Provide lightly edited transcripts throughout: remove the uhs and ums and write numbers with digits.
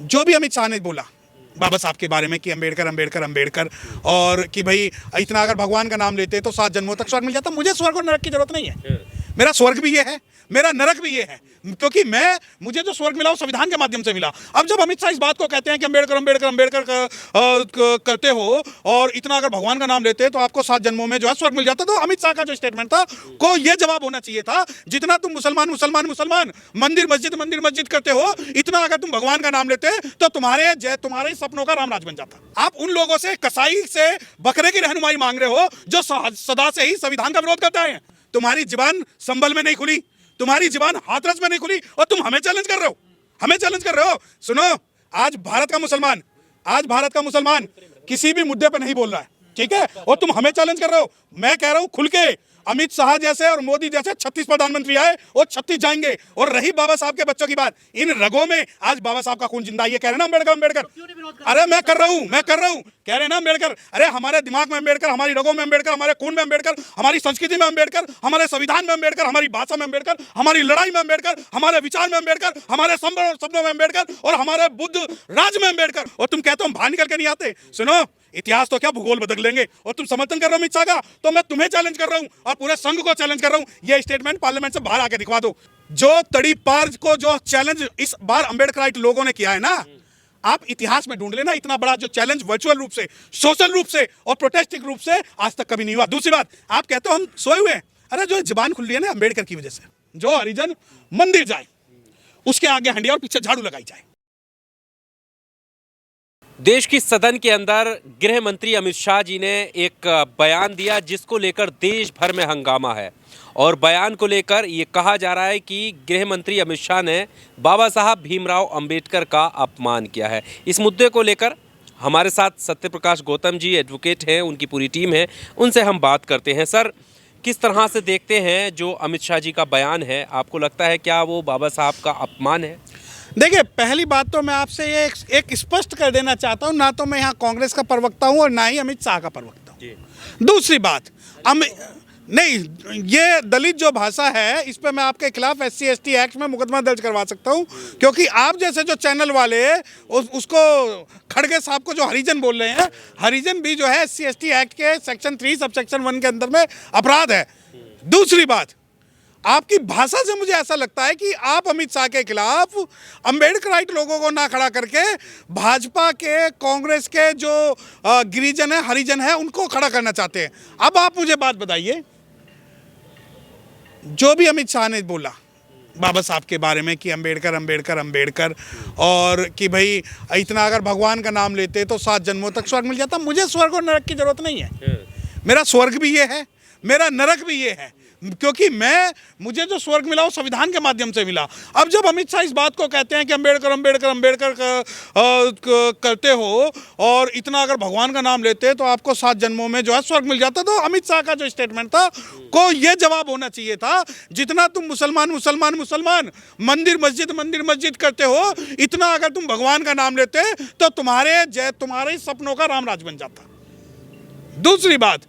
जो भी अमित शाह ने बोला बाबा साहब के बारे में कि अंबेडकर अंबेडकर अंबेडकर, और कि भाई इतना अगर भगवान का नाम लेते तो 7 जन्मों तक स्वर्ग मिल जाता। मुझे स्वर्ग और नरक की जरूरत नहीं है। मेरा स्वर्ग भी ये है, मेरा नरक भी ये है, क्योंकि मुझे जो स्वर्ग मिला वो संविधान के माध्यम से मिला। अब जब अमित शाह इस बात को कहते हैं कि अंबेडकर अंबेडकर अंबेडकर करते हो और इतना अगर भगवान का नाम लेते तो आपको 7 जन्मों में जो है स्वर्ग मिल जाता, तो अमित शाह का जो स्टेटमेंट था को ये जवाब होना चाहिए था, जितना तुम मुसलमान मुसलमान मुसलमान मंदिर मस्जिद करते हो, इतना अगर तुम भगवान का नाम लेते तो तुम्हारे सपनों का रामराज बन जाता। आप उन लोगों से कसाई से बकरे की रहनुमाई मांग रहे हो जो सदा से ही संविधान का विरोध करते हैं। तुम्हारी जुबान संभल में नहीं खुली, तुम्हारी जुबान हाथरस में नहीं खुली, और तुम हमें चैलेंज कर रहे हो। सुनो, आज भारत का मुसलमान किसी भी मुद्दे पर नहीं बोल रहा है, ठीक है, और तुम हमें चैलेंज कर रहे हो। मैं कह रहा हूं खुल के, अमित शाह जैसे और मोदी जैसे 36 प्रधानमंत्री आए और 36 जाएंगे। और रही बाबा साहब के बच्चों की बात, इन रगों में आज बाबा साहब का खून जिंदा है। ये कह रहे ना अंबेडकर, अरे मैं कर रहा हूं, कह रहे ना अंबेडकर, अरे हमारे दिमाग में अंबेडकर, हमारी रगों में अंबेडकर, हमारे खून में अंबेडकर, हमारी संस्कृति में अंबेडकर, हमारे संविधान में अंबेडकर, हमारी भाषा में अंबेडकर, हमारी लड़ाई में अंबेडकर, हमारे विचार में अंबेडकर, हमारे सपनों में अंबेडकर, और हमारे बुद्ध राज में अंबेडकर। और तुम कहते हो हम बाहर निकल के नहीं आते। सुनो, इतिहास तो क्या भूगोल बदल लेंगे। और तुम समर्थन कर रहे हो अमित शाह का, तो मैं तुम्हें चैलेंज कर रहा हूं और पूरे संघ को चैलेंज कर रहा हूं। ये स्टेटमेंट पार्लियामेंट से बाहर आके दिखवा दो। जो तड़ी पार को जो चैलेंज इस बार अंबेडकराइट लोगों ने किया है ना, आप इतिहास में ढूंढ लेना, इतना बड़ा जो चैलेंज वर्चुअल रूप से, सोशल रूप से और प्रोटेस्टिंग रूप से आज तक कभी नहीं हुआ। दूसरी बात, आप कहते हो हम सोए हुए हैं। अरे जो जुबान खुल रही है ना अंबेडकर की वजह से, जो हरिजन मंदिर जाए उसके आगे हंडिया और पीछे झाड़ू लगाई जाए। देश की सदन के अंदर गृह मंत्री अमित शाह जी ने एक बयान दिया जिसको लेकर देश भर में हंगामा है। और बयान को लेकर ये कहा जा रहा है कि गृह मंत्री अमित शाह ने बाबा साहब भीमराव अंबेडकर का अपमान किया है। इस मुद्दे को लेकर हमारे साथ सत्यप्रकाश गौतम जी एडवोकेट हैं, उनकी पूरी टीम है, उनसे हम बात करते हैं। सर, किस तरह से देखते हैं जो अमित शाह जी का बयान है? आपको लगता है क्या वो बाबा साहब का अपमान है? देखिए, पहली बात तो मैं आपसे ये एक स्पष्ट कर देना चाहता हूं, ना तो मैं यहाँ कांग्रेस का प्रवक्ता हूं और ना ही अमित शाह का प्रवक्ता हूं। दूसरी बात, नहीं, ये दलित जो भाषा है इस पे मैं आपके खिलाफ SC/ST एक्ट में मुकदमा दर्ज करवा सकता हूं, क्योंकि आप जैसे जो चैनल वाले उसको खड़गे साहब को जो हरिजन बोल रहे हैं, हरिजन भी जो है SC/ST एक्ट के सेक्शन 3 सबसेक्शन 1 के अंदर में अपराध है। दूसरी बात, आपकी भाषा से मुझे ऐसा लगता है कि आप अमित शाह के खिलाफ अंबेडकराइट लोगों को ना खड़ा करके भाजपा के, कांग्रेस के जो गिरिजन है, हरिजन है, उनको खड़ा करना चाहते हैं। अब आप मुझे बात बताइए, जो भी अमित शाह ने बोला बाबा साहब के बारे में कि अंबेडकर अंबेडकर अंबेडकर, और कि भाई इतना अगर भगवान का नाम लेते तो 7 जन्मों तक स्वर्ग मिल जाता। मुझे स्वर्ग और नरक की जरूरत नहीं है। मेरा स्वर्ग भी ये है, मेरा नरक भी ये है, क्योंकि मुझे जो स्वर्ग मिला वो संविधान के माध्यम से मिला। अब जब अमित शाह इस बात को कहते हैं कि अंबेडकर अंबेडकर अंबेडकर करते हो और इतना अगर भगवान का नाम लेते तो आपको 7 जन्मों में जो है स्वर्ग मिल जाता, तो अमित शाह का जो स्टेटमेंट था को ये जवाब होना चाहिए था, जितना तुम मुसलमान मुसलमान मुसलमान मंदिर मस्जिद करते हो, इतना अगर तुम भगवान का नाम लेते तो तुम्हारे सपनों का रामराज बन जाता। दूसरी बात,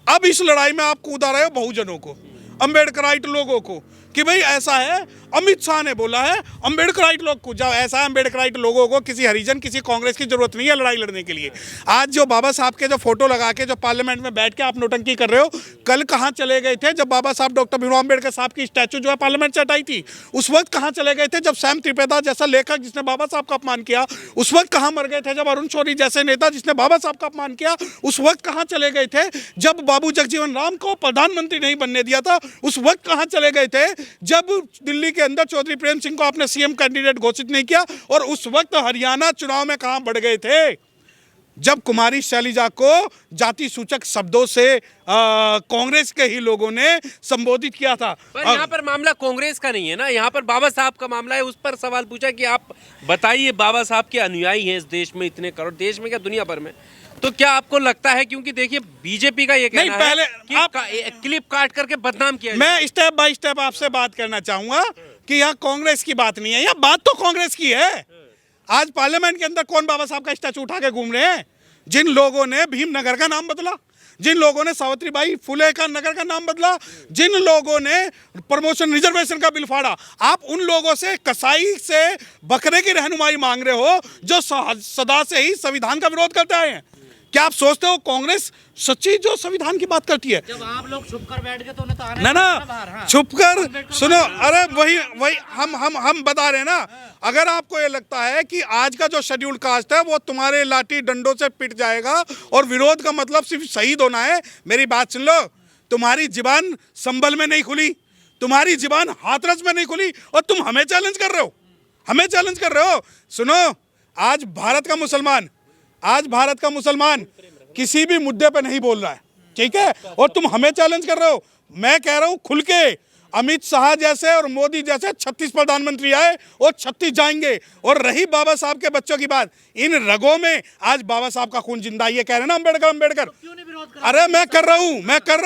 अब इस लड़ाई में आप कूदा रहे हो बहुजनों को, अंबेडकराइट लोगों को, कि भाई ऐसा है, अमित शाह ने बोला है अंबेडकराइट लोग को, जब ऐसा है अंबेडकराइट लोगों को किसी हरिजन, किसी कांग्रेस की जरूरत नहीं है लड़ाई लड़ने के लिए। आज जो बाबा साहब के जो फोटो लगा के जो पार्लियामेंट में बैठ के आप नौटंकी कर रहे हो, कल कहाँ चले गए थे जब बाबा साहब डॉक्टर भीमराव अंबेडकर साहब की स्टैचू जो है पार्लियामेंट से हटाई थी? उस वक्त कहाँ चले गए थे जब सैम त्रिपेदा जैसा लेखक जिसने बाबा साहब का अपमान किया? उस वक्त कहाँ मर गए थे जब अरुण शौरी जैसे नेता जिसने बाबा साहब का अपमान किया? उस वक्त कहाँ चले गए थे जब बाबू जगजीवन राम को प्रधानमंत्री नहीं बनने दिया था? उस वक्त कहाँ चले गए थे जब दिल्ली के अंदर चौधरी प्रेम सिंह को आपने सीएम कैंडिडेट घोषित नहीं किया? और उस वक्त हरियाणा चुनाव में कहां बढ़ गए थे जब कुमारी शैलजा को जाति सूचक शब्दों से कांग्रेस के ही लोगों ने संबोधित किया था? पर यहाँ पर मामला कांग्रेस का नहीं है ना, यहाँ पर बाबा साहब का मामला है। उस पर सवाल पूछा कि आप बताइए, बाबा साहब के अनुयायी हैं इस देश में इतने करोड़, देश में क्या दुनिया भर में, तो क्या आपको लगता है, क्योंकि देखिए बीजेपी का ये कहना है कि आप क्लिप काट करके बदनाम किया? मैं स्टेप बाय स्टेप आपसे बात करना चाहूंगा कि यहाँ कांग्रेस की बात नहीं है, यहाँ बात तो कांग्रेस की है। आज पार्लियामेंट के अंदर कौन बाबा साहब का स्टैचू उठा के घूम रहे हैं? जिन लोगों ने भीमनगर का नाम बदला, जिन लोगों ने सावित्रीबाई फुले का नगर का नाम बदला, जिन लोगों ने प्रमोशन रिजर्वेशन का बिल फाड़ा, आप उन लोगों से कसाई से बकरे की रहनुमाई मांग रहे हो जो सदा से ही संविधान का विरोध करते आए हैं। क्या आप सोचते हो कांग्रेस सच्ची जो संविधान की बात करती है? जब आप लोग छुप कर बैठ गए तो उन्हें तो आने ना बाहर, ना हाँ। छुप कर सुनो, अरे वही हम बता रहे हैं ना। अगर आपको ये लगता है कि आज का जो शेड्यूल कास्ट है वो तुम्हारे लाठी डंडों से पिट जाएगा और विरोध का मतलब सिर्फ शहीद होना है, मेरी बात सुन लो। तुम्हारी जुबान संभल में नहीं खुली, तुम्हारी जुबान हाथरस में नहीं खुली और तुम हमें चैलेंज कर रहे हो, हमें चैलेंज कर रहे हो। सुनो, आज भारत का मुसलमान किसी भी मुद्दे पे नहीं बोल रहा है, ठीक है, और तुम हमें चैलेंज कर रहे हो। मैं कह रहा हूं खुल के, अमित शाह जैसे और मोदी जैसे 36 प्रधानमंत्री आए और 36 जाएंगे। और रही बाबा साहब के बच्चों की बात, इन रगों में आज बाबा साहब का खून जिंदा, ये कह रहे हैं ना अम्बेडकर। क्यों नहीं विरोध कर? अरे मैं कर रहा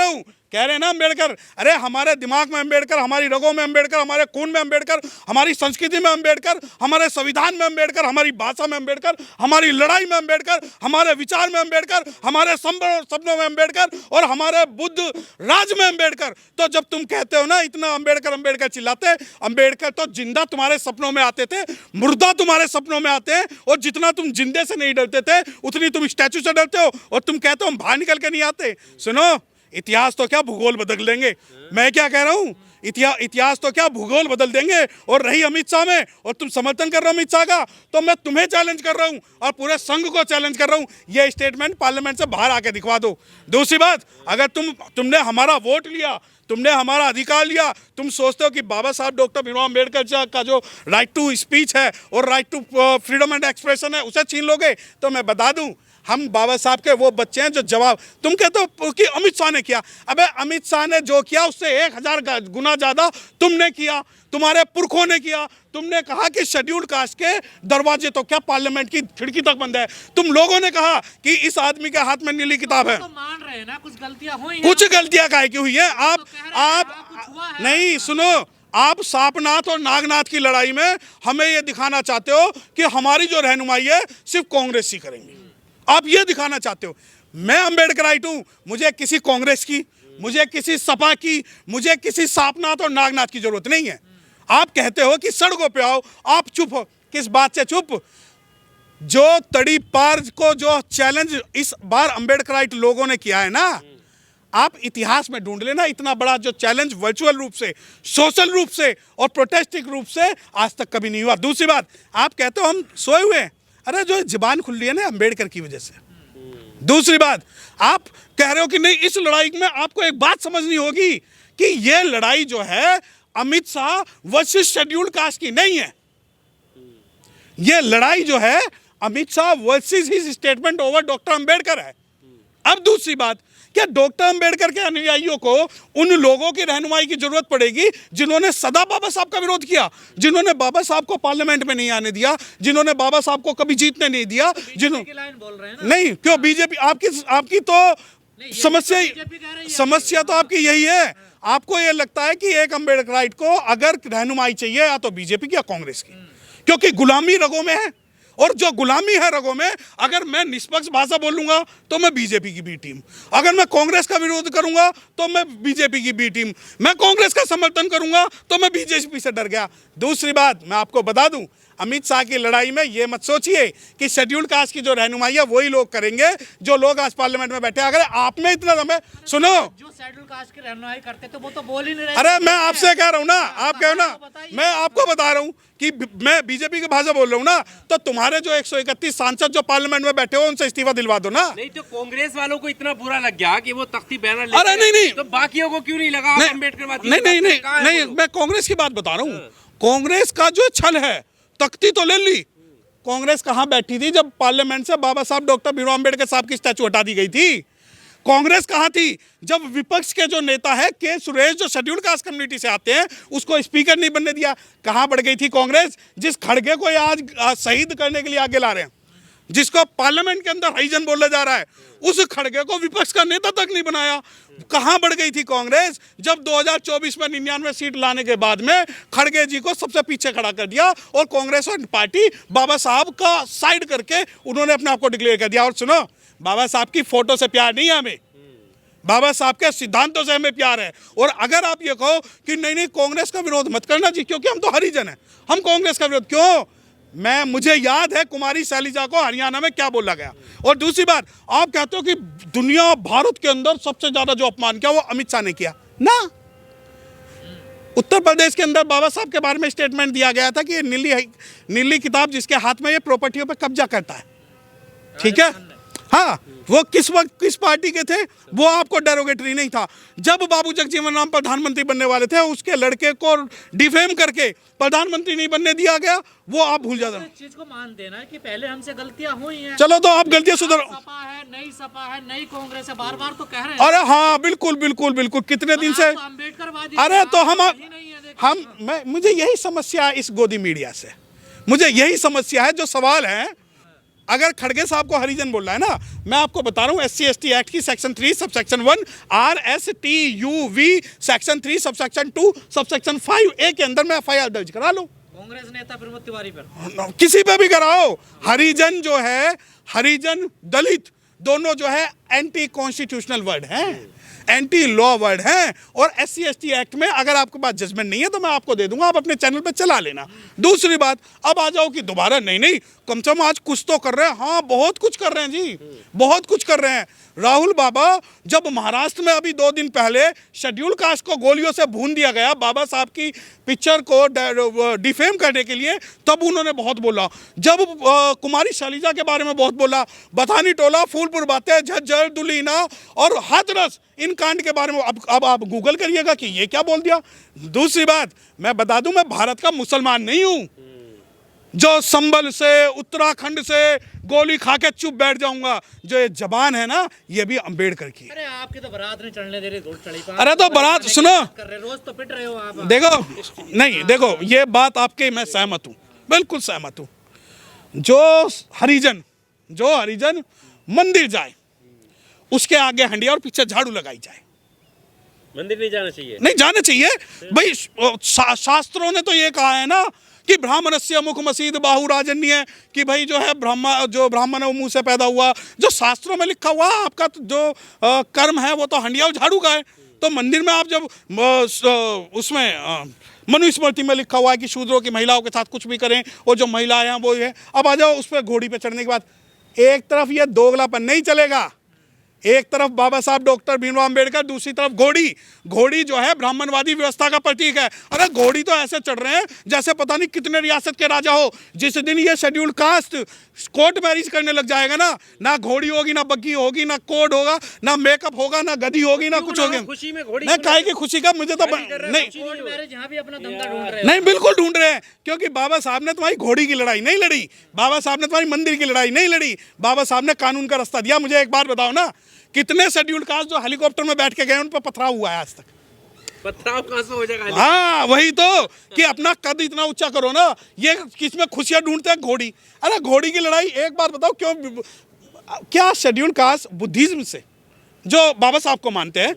हूं, कह रहे हैं ना अम्बेडकर। अरे हमारे दिमाग में अम्बेडकर, हमारी रगों में अम्बेडकर, हमारे खून में अम्बेडकर, हमारी संस्कृति में अम्बेडकर, हमारे संविधान में अम्बेडकर, हमारी भाषा में अम्बेडकर, हमारी लड़ाई में अम्बेडकर, हमारे विचार में अम्बेडकर, हमारे सपनों में अम्बेडकर और हमारे बुद्ध राज में अम्बेडकर। तो जब तुम कहते हो ना इतना अम्बेडकर चिल्लाते, अम्बेडकर तो जिंदा तुम्हारे सपनों में आते थे, मुर्दा तुम्हारे सपनों में आते हैं। और जितना तुम जिंदे से नहीं डरते थे उतनी तुम स्टैचू से डरते हो और तुम कहते हो हम बाहर निकल के नहीं आते। सुनो, इतिहास तो क्या भूगोल बदल देंगे। मैं क्या कह रहा हूँ, इतिहास तो क्या भूगोल बदल देंगे। और रही अमित शाह में, और तुम समर्थन कर रहे हो अमित शाह का, तो मैं तुम्हें चैलेंज कर रहा हूँ और पूरे संघ को चैलेंज कर रहा हूँ, ये स्टेटमेंट पार्लियामेंट से बाहर आके दिखवा दो। दूसरी बात, अगर तुमने हमारा वोट लिया, तुमने हमारा अधिकार लिया, तुम सोचते हो कि बाबा साहब डॉक्टर भीमराव अम्बेडकर का जो राइट टू स्पीच है और right to freedom and expression है उसे छीन लोगे, तो मैं बता दूं हम बाबा साहब के वो बच्चे हैं जो जवाब, तुम कहते हो कि अमित शाह ने किया, अबे अमित शाह ने जो किया उससे 1000 गुना ज्यादा तुमने किया, तुम्हारे पुरखों ने किया। तुमने कहा कि शेड्यूल्ड कास्ट के दरवाजे तो क्या पार्लियामेंट की खिड़की तक बंद है। तुम लोगों ने कहा कि इस आदमी के हाथ में नीली किताब है। तो मान रहे हैं ना कुछ गलतियां हुई हैं। कुछ गलतियां काहे की हुई है? आप कुछ हुआ है। नहीं, सुनो, आप सांपनाथ और नागनाथ की लड़ाई में हमें यह दिखाना चाहते हो कि हमारी जो रहनुमाई है सिर्फ कांग्रेस ही करेंगे। आप ये दिखाना चाहते हो। मैं अम्बेडकराइट हूं, मुझे किसी कांग्रेस की, मुझे किसी सपा की, मुझे किसी सांपनाथ और नागनाथ की जरूरत नहीं है। आप कहते हो कि सड़कों पे आओ, आप चुप हो। किस बात से चुप? जो तड़ी पार को जो चैलेंज इस बार अम्बेडकराइट लोगों ने किया है ना, आप इतिहास में ढूंढ लेना, इतना बड़ा जो चैलेंज वर्चुअल रूप से, सोशल रूप से और प्रोटेस्टिक रूप से आज तक कभी नहीं हुआ। दूसरी बात, आप कहते हो हम सोए हुए हैं, अरे जो जुबान खुल रही है ना अम्बेडकर की वजह से। दूसरी बात, आप कह रहे हो कि नहीं, इस लड़ाई में आपको एक बात समझनी होगी कि यह लड़ाई जो है Amit Shah versus scheduled caste की नहीं है। यह लड़ाई जो है Amit Shah versus his statement over doctor Ambedkar है। अब दूसरी बात, क्या डॉक्टर अम्बेडकर के अनुयायियों को उन लोगों की रहनुमाई की जरूरत पड़ेगी जिन्होंने सदा बाबा साहब का विरोध किया, जिन्होंने बाबा साहब को पार्लियामेंट में नहीं आने दिया, जिन्होंने बाबा साहब को कभी जीतने नहीं दिया, नहीं, क्यों बीजेपी आपकी तो समस्या तो आपकी यही है। आपको यह लगता है कि एक अम्बेडकराइट को अगर रहनुमाई चाहिए या तो बीजेपी की या कांग्रेस की, क्योंकि गुलामी रगों में है। और जो गुलामी है रगों में, अगर मैं निष्पक्ष भाषा बोलूंगा तो मैं बीजेपी की बी टीम, अगर मैं कांग्रेस का विरोध करूंगा तो मैं बीजेपी की बी टीम, मैं कांग्रेस का समर्थन करूंगा तो मैं बीजेपी से डर गया। दूसरी बात मैं आपको बता दूं, अमित शाह की लड़ाई में ये मत सोचिए कि शेड्यूल्ड कास्ट की जो रहनुमाई है वही लोग करेंगे जो लोग आज पार्लियामेंट में बैठे। अगर आप में इतना समय, सुनो, जो शेड्यूल्ड कास्ट की रहनुमाई करते थे वो तो बोल ही नहीं रहे। अरे मैं आपसे कह रहा हूं ना, आप कहो ना, मैं आपको बता रहा हूं कि मैं बीजेपी की भाषा बोल रहा हूं ना, तो तुम्हारे जो 131 सांसद जो पार्लियामेंट में बैठे हो उनसे इस्तीफा दिलवा दो ना। नहीं तो कांग्रेस वालों को इतना बुरा लग गया कि वो तख्ती बैनर अरे नहीं, तो बाकियों को क्यों नहीं लगा? अम्बेडकर नहीं, मैं कांग्रेस की बात बता रहा हूँ। कांग्रेस का जो छल है, तख्ती तो ले ली। कांग्रेस कहां बैठी थी जब पार्लियामेंट से बाबा साहब डॉक्टर भीमराव अम्बेडकर साहब की स्टैचू हटा दी गई थी? कांग्रेस कहां थी जब विपक्ष के जो नेता है के सुरेश, जो शेड्यूल्ड कास्ट कम्युनिटी से आते हैं, उसको स्पीकर नहीं बनने दिया? कहां बढ़ गई थी कांग्रेस? जिस खड़गे को आज शहीद करने के लिए आगे ला रहे हैं, जिसको पार्लियामेंट के अंदर हरिजन बोला जा रहा है, उस खड़गे को विपक्ष का नेता तक नहीं बनाया। कहां बढ़ गई थी कांग्रेस जब 2024 में 99 सीट लाने के बाद में खड़गे जी को सबसे पीछे खड़ा कर दिया और कांग्रेस और पार्टी बाबा साहब का साइड करके उन्होंने अपने आप को डिक्लेयर कर दिया। और सुनो, बाबा साहब की फोटो से प्यार नहीं है हमें, बाबा साहब के सिद्धांतों से हमें प्यार है। और अगर आप ये कहो कि नहीं नहीं कांग्रेस का विरोध मत करना जी, क्योंकि हम तो हरिजन हैं, हम कांग्रेस का विरोध क्यों? मुझे याद है कुमारी शैलजा को हरियाणा में क्या बोला गया। और दूसरी बात, आप कहते हो कि दुनिया भारत के अंदर सबसे ज्यादा जो अपमान किया वो अमित शाह ने किया ना। उत्तर प्रदेश के अंदर बाबा साहब के बारे में स्टेटमेंट दिया गया था कि ये नीली किताब जिसके हाथ में ये प्रॉपर्टियों पे कब्जा करता है, ठीक है। हाँ, वो किस वक्त किस पार्टी के थे वो आपको डेरोगेटरी नहीं था। जब बाबू जगजीवन राम प्रधानमंत्री बनने वाले थे, उसके लड़के को डिफेम करके प्रधानमंत्री नहीं बनने दिया गया, वो आप भूल जाते। इस चीज को मान देना है कि पहले हमसे गलतियां हुई हैं। चलो तो आप गलतियां सुधारो। सपा है, नई कांग्रेस है, बार बार तो कह रहे हैं। अरे हाँ, बिल्कुल बिल्कुल बिल्कुल, कितने दिन से। अम्बेडकरवादी, अरे तो हम मुझे यही समस्या है इस गोदी मीडिया से, मुझे यही समस्या है। जो सवाल है, अगर खड़गे साहब को हरिजन बोल रहा है ना, मैं आपको बता रहा हूँ SC/ST एक्ट की section 3 subsection 1 RSTUV section 3 subsection 2 subsection 5A के अंदर में FIR दर्ज करा लो। कांग्रेस नेता प्रमोद तिवारी पर, किसी पे भी कराओ। हरिजन जो है, हरिजन दलित दोनों जो है एंटी कॉन्स्टिट्यूशनल वर्ड हैं, एंटी लॉ वर्ड हैं। और SC/ST एक्ट में अगर आपके पास जजमेंट नहीं है तो मैं आपको दे दूंगा, आप अपने चैनल पे चला लेना। दूसरी बात, अब आ जाओ कि दोबारा नहीं कम से कम आज कुछ तो कर रहे हैं। हाँ, बहुत कुछ कर रहे हैं जी, बहुत कुछ कर रहे हैं। राहुल बाबा, जब महाराष्ट्र में अभी 2 दिन पहले शेड्यूल कास्ट को गोलियों से भून दिया गया बाबा साहब की पिक्चर को डिफेम करने के लिए, तब उन्होंने बहुत बोला। जब कुमारी शैलजा के बारे में बहुत बोला, बथानी टोला, फूलपुर बातें, झज्जर, दुलीना और हाथरस, इन कांड के बारे में अब आप गूगल करिएगा कि ये क्या बोल दिया। दूसरी बात, मैं बता दूं, मैं भारत का मुसलमान नहीं हूं जो संबल से, उत्तराखंड से गोली खा के चुप बैठ जाऊंगा। जो ये जबान है ना, ये भी अंबेडकर की है। अरे आपकी तो बारात नहीं चढ़ने दे रही, धूल चढ़ी। अरे तो बारात सुनो, कर रहे, रोज तो पिट रहे हो आप। देखो नहीं, देखो ये बात आपके मैं सहमत हूं, बिल्कुल सहमत हूं। जो हरिजन मंदिर जाए, उसके आगे हंडिया और पीछे झाड़ू लगाई जाए। मंदिर नहीं जाना चाहिए, नहीं जाना चाहिए भाई। शास्त्रों ने तो ये कहा है ना कि ब्राह्मणस्य मुख मसीद बाहु राजन्य, कि भाई जो है ब्राह्मण है वो मुंह से पैदा हुआ। जो शास्त्रों में लिखा हुआ आपका जो कर्म है वो तो हंडिया और झाड़ू का है। तो मंदिर में आप जब उसमें मनुस्मृति में लिखा हुआ है कि शूद्रों की महिलाओं के साथ कुछ भी करें, और जो महिलाएं हैं वो है। अब आ जाओ उस पर घोड़ी पे चढ़ने के बाद, एक तरफ ये दोगलापन नहीं चलेगा। एक तरफ बाबा साहब डॉक्टर भीमराव अंबेडकर, दूसरी तरफ घोड़ी जो है ब्राह्मणवादी व्यवस्था का प्रतीक है। अरे घोड़ी तो ऐसे चढ़ रहे हैं जैसे पता नहीं कितने रियासत के राजा हो। जिस दिन ये शेड्यूल कास्ट कोर्ट मैरिज करने लग जाएगा ना घोड़ी होगी, ना बग्गी होगी, ना कोड होगा, ना मेकअप होगा, ना गधी होगी, ना कुछ होगा। खुशी में घोड़ी नहीं, काहे की खुशी का, मुझे तो नहीं, कोर्ट मैरिज यहाँ भी अपना धंधा ढूंढ रहे हैं। नहीं बिल्कुल ढूंढ रहे हैं, क्योंकि बाबा साहब ने तुम्हारी घोड़ी की लड़ाई नहीं लड़ी, बाबा साहब ने तुम्हारी मंदिर की लड़ाई नहीं लड़ी, बाबा साहब ने कानून का रास्ता दिया। मुझे एक बात बताओ ना, कितने शेड्यूल कास्ट जो हेलीकॉप्टर में बैठ के गए उन पर पथराव हुआ है आज तक? पथराव कहां से हो जाएगा? हाँ वही तो, कि अपना कद इतना ऊंचा करो ना। ये किसमें खुशियां ढूंढते हैं? घोड़ी। अरे घोड़ी की लड़ाई, एक बार बताओ क्यों, क्या शेड्यूल कास्ट बुद्धिज्म से जो बाबा साहब को मानते हैं,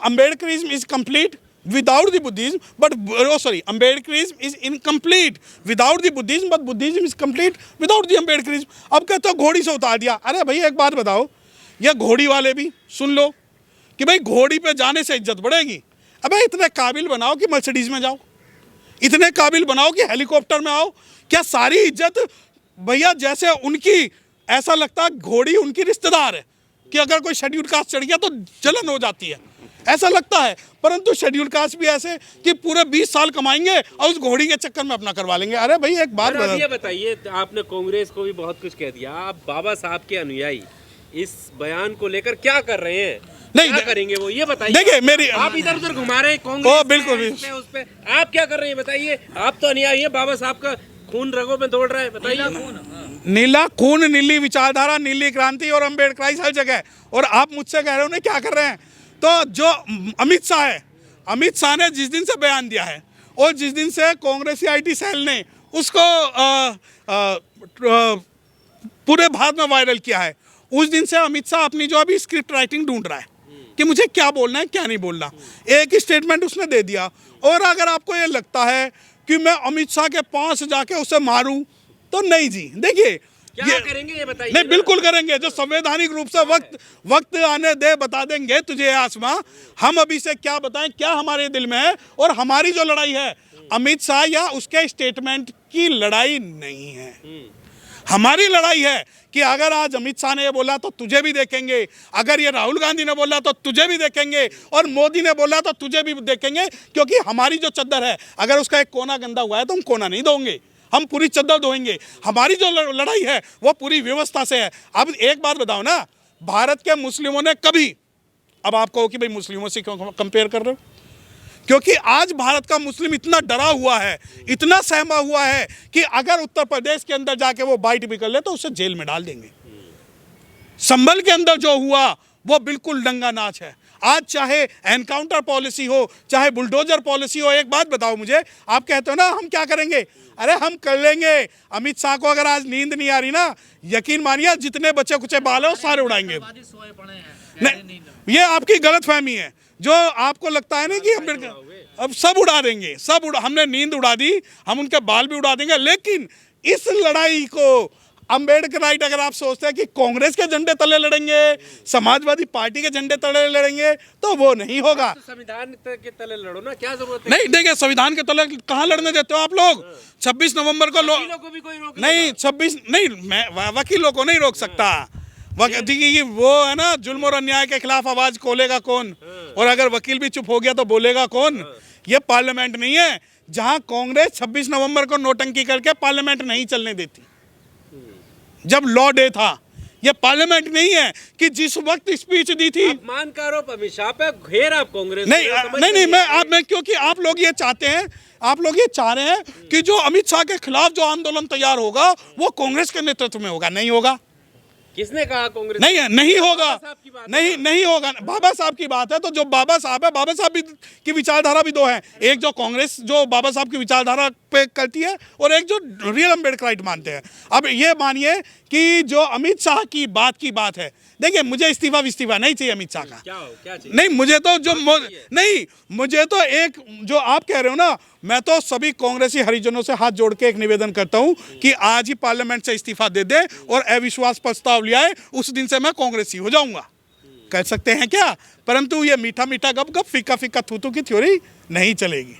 Ambedkarism is complete without the Buddhism, but Ambedkarism is incomplete without the Buddhism, but Buddhism is complete without the Ambedkarism. अब कहते हो घोड़ी से उतार दिया। अरे भाई एक बात बताओ, ये घोड़ी वाले भी सुन लो कि भाई घोड़ी पे जाने से इज्जत बढ़ेगी। अबे इतने काबिल बनाओ कि मर्सिडीज में जाओ, इतने काबिल बनाओ कि हेलीकॉप्टर में आओ। क्या सारी इज्जत भैया, जैसे उनकी ऐसा लगता है घोड़ी उनकी रिश्तेदार है कि अगर कोई शेड्यूल कास्ट चढ़ गया तो जलन हो जाती है, ऐसा लगता है। परंतु शेड्यूल कास्ट भी ऐसे कि पूरे 20 साल कमाएंगे और उस घोड़ी के चक्कर में अपना करवा लेंगे। अरे भाई एक बात ये बताइए, आपने कांग्रेस को भी बहुत कुछ कह दिया, आप बाबा साहब के अनुयायी इस बयान को लेकर क्या कर रहे हैं? नहीं क्या करेंगे वो ये बताइए। देखिए मेरी, आप इधर उधर घुमा रहे हैं कांग्रेस, बिल्कुल उस पे आप क्या कर रहे हैं बताइए? आप तो अनुयायी हैं, बाबा साहब का खून रगों में दौड़ रहा है, बताइए। नीला खून, नीली विचारधारा, नीली क्रांति और अम्बेडकराइज हर जगह। और आप मुझसे कह रहे हो ना क्या कर रहे हैं? तो जो अमित शाह है, अमित शाह ने जिस दिन से बयान दिया है और जिस दिन से कांग्रेसी IT सेल ने उसको पूरे भारत में वायरल किया है, उस दिन से अमित शाह अपनी जो अभी स्क्रिप्ट राइटिंग ढूंढ रहा है कि मुझे क्या बोलना है क्या नहीं बोलना। एक स्टेटमेंट उसने दे दिया। और अगर आपको ये लगता है कि मैं अमित शाह के पास जाके उसे मारूं, तो नहीं जी। देखिए क्या करेंगे ये बताइए। नहीं, बिल्कुल करेंगे। जो संवैधानिक रूप से वक्त आने दे, बता देंगे तुझे आसमां। हम अभी से क्या बताएं क्या हमारे दिल में है। और हमारी जो लड़ाई है अमित शाह या उसके स्टेटमेंट की लड़ाई नहीं है। हमारी लड़ाई है कि अगर आज अमित शाह ने ये बोला तो तुझे भी देखेंगे, अगर ये राहुल गांधी ने बोला तो तुझे भी देखेंगे, और मोदी ने बोला तो तुझे भी देखेंगे। क्योंकि हमारी जो चद्दर है, अगर उसका एक कोना गंदा हुआ है तो हम कोना नहीं धोएंगे, हम पूरी चद्दर धोएंगे। हमारी जो लड़ाई है वो पूरी व्यवस्था से है। अब एक बात बताओ ना, भारत के मुस्लिमों ने कभी, अब आप कहो कि भाई मुस्लिमों से क्यों कंपेयर कर रहे हो, क्योंकि आज भारत का मुस्लिम इतना डरा हुआ है, इतना सहमा हुआ है कि अगर उत्तर प्रदेश के अंदर जाके वो बाइट भी कर ले तो उसे जेल में डाल देंगे। संभल के अंदर जो हुआ वो बिल्कुल दंगा नाच है। आज चाहे एनकाउंटर पॉलिसी हो, चाहे बुलडोजर पॉलिसी हो, एक बात बताओ मुझे, आप कहते हो ना हम क्या करेंगे, अरे हम कर लेंगे। अमित शाह को अगर आज नींद नहीं आ रही ना, यकीन मानिए जितने बचे कुचे बाल है सारे उड़ाएंगे। नहीं, ये आपकी गलत फहमी है। जो आपको लगता है ना कि अम्बेडकर, अब सब उड़ा देंगे, हमने नींद उड़ा दी, हम उनके बाल भी उड़ा देंगे। लेकिन इस लड़ाई को अम्बेडकराइट अगर आप सोचते हैं कि कांग्रेस के झंडे तले लड़ेंगे, समाजवादी पार्टी के झंडे तले लड़ेंगे, तो वो नहीं होगा। तो संविधान के तले लड़ो ना, क्या जरूरत है। नहीं देखिए, संविधान के तले कहाँ लड़ने देते हो आप लोग। 26 नवंबर को वकीलों को भी कोई रोक नहीं, 26 नहीं, मैं वकीलों को नहीं रोक सकता। देखिए वो है ना, जुल्म और अन्याय के खिलाफ आवाज खोलेगा कौन, और अगर वकील भी चुप हो गया तो बोलेगा कौन। ये पार्लियामेंट नहीं है जहां कांग्रेस 26 नवंबर को नोटंकी करके पार्लियामेंट नहीं चलने देती। जब लॉ डे था, ये पार्लियामेंट नहीं है कि जिस वक्त स्पीच दी थी। अपमान का आरोप अमित शाह पे घेर आप कांग्रेस नहीं, मैं क्योंकि आप लोग ये चाहते हैं, आप लोग ये चाह रहे हैं कि जो अमित शाह के खिलाफ जो आंदोलन तैयार होगा वो कांग्रेस के नेतृत्व में होगा। नहीं होगा। किसने कहा कांग्रेस नहीं होगा, नहीं होगा। बाबा साहब की बात है तो जो बाबा साहब है, बाबा साहब की विचारधारा भी दो है। एक जो कांग्रेस जो बाबा साहब की विचारधारा पे करती है, और एक जो रियल अम्बेडकराइट मानते हैं। अब ये मानिए कि जो अमित शाह की बात है, देखिए मुझे इस्तीफा नहीं चाहिए अमित शाह का। क्या चाहिए? नहीं, मुझे तो मुझे तो एक जो आप कह रहे हो ना, मैं तो सभी कांग्रेसी हरिजनों से हाथ जोड़ के एक निवेदन करता हूं कि आज ही पार्लियामेंट से इस्तीफा दे दे और अविश्वास प्रस्ताव ले आए, उस दिन से मैं कांग्रेसी हो जाऊंगा। कर सकते हैं क्या? परंतु ये मीठा मीठा गप गप, फीका फीका थूथू की थ्योरी नहीं चलेगी।